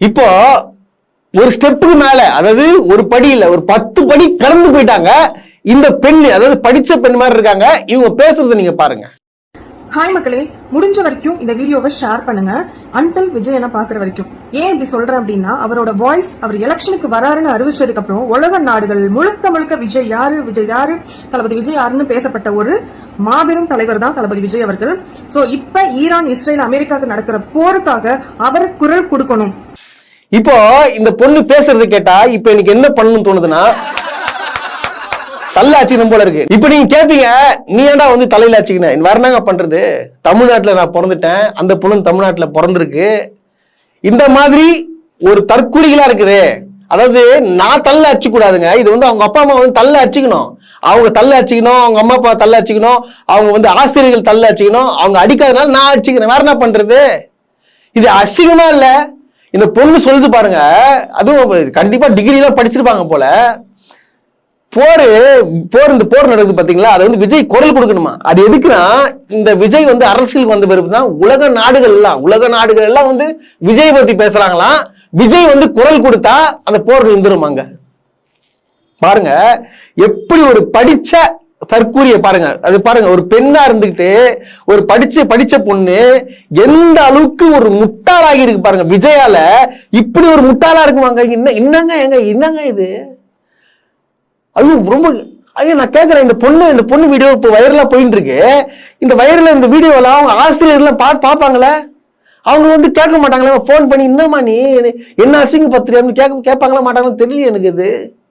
இப்போ ஒரு ஸ்டெப்புக்கு மேல, அதாவது ஒரு படி இல்ல, ஒரு 10 படி கடந்து போயிட்டாங்க இந்த பெண். அதாவது படிச்ச பெண் மாதிரி இருக்காங்க. இவங்க பேசுறதை நீங்க பாருங்க. ஹாய் மக்களே, முடிஞ்ச வரைக்கும் இந்த வீடியோவை ஷேர் பண்ணுங்க. அன்டில் விஜய் பாக்குற வரைக்கும். ஏன் இப்படி சொல்றேன் அப்படின்னா, அவரோட வாய்ஸ் அவர் எலெக்ஷனுக்கு வராருன்னு அறிவிச்சதுக்கு அப்புறம் உலக நாடுகள் முழுக்க முழுக்க விஜய் யாரு தளபதி விஜய் யாருன்னு பேசப்பட்ட ஒரு மாபெரும் தலைவர் தான் தளபதி விஜய் அவர்கள். சோ இப்ப ஈரான் இஸ்ரேல் அமெரிக்காவுக்கு நடக்கிற போருக்காக அவர் குரல் கொடுக்கணும். இப்போ இந்த பொண்ணு பேசுறது கேட்டா இப்ப எனக்கு என்ன பண்ணணும்னு தோணுதுன்னா, தள்ள ஆச்சிக்கணும் போல இருக்கு. இப்ப நீங்க கேப்பீங்க, நீ ஏன்டா வந்து தலையில ஆச்சிக்கணும், வேற என்னங்க பண்றது, தமிழ்நாட்டுல நான் பிறந்துட்டேன், அந்த பொண்ணு தமிழ்நாட்டுல பிறந்திருக்கு, இந்த மாதிரி ஒரு தற்கொலைகளா இருக்குது. அதாவது நான் தள்ள அடிச்சு கூடாதுங்க, இது வந்து அவங்க அப்பா அம்மா வந்து தள்ள அடிச்சுக்கணும், அவங்க தள்ள அடிச்சுக்கணும், அவங்க அம்மா அப்பா தள்ள அடிச்சுக்கணும், அவங்க வந்து ஆசிரியர்கள் தள்ள அடிச்சுக்கணும், அவங்க அடிக்காதனால நான் அடிச்சுக்கிறேன், வேற என்ன பண்றது? இது அசிங்கமா இல்ல? இந்த பொண்ணு சொல்லுது பாருங்க, அதுவும் கண்டிப்பா டிகிரி எல்லாம் படிச்சிருப்பாங்க போல. இந்த போர் நடக்குது பாத்தீங்களா, அது வந்து விஜய் குரல் கொடுக்கணுமா? அது எதுக்குன்னா, இந்த விஜய் வந்து அரசியலுக்கு வந்த பிறகு தான் உலக நாடுகள் எல்லாம் வந்து விஜய் பத்தி பேசுறாங்களாம். விஜய் வந்து குரல் கொடுத்தா அந்த போர் நின்றுமாங்க. பாருங்க எப்படி ஒரு படிச்ச தற்கூரிய பாருங்க. அது பாருங்க, ஒரு பெண்ணா இருந்துகிட்டு ஒரு படிச்ச பொண்ணு எந்த அளவுக்கு ஒரு முட்டாளாகி இருக்கு பாருங்க. விஜயால இப்படி ஒரு முட்டாளா இருக்குமாங்க? என்னங்க இது? அதுவும் ரொம்ப நான் கேட்கிறேன், இந்த பொண்ணு வீடியோ இப்போ வைரலா போயிட்டு இருக்கு. இந்த வைரல இந்த வீடியோலாம் அவங்க ஆசிரியர்லாம் பார்ப்பாங்களே, அவங்க வந்து கேட்க மாட்டாங்களா? போன் பண்ணி என்னமா நீ என்ன அசிங்க பத்திரியான்னு கேட்பாங்களா மாட்டாங்களா தெரியல எனக்கு. இது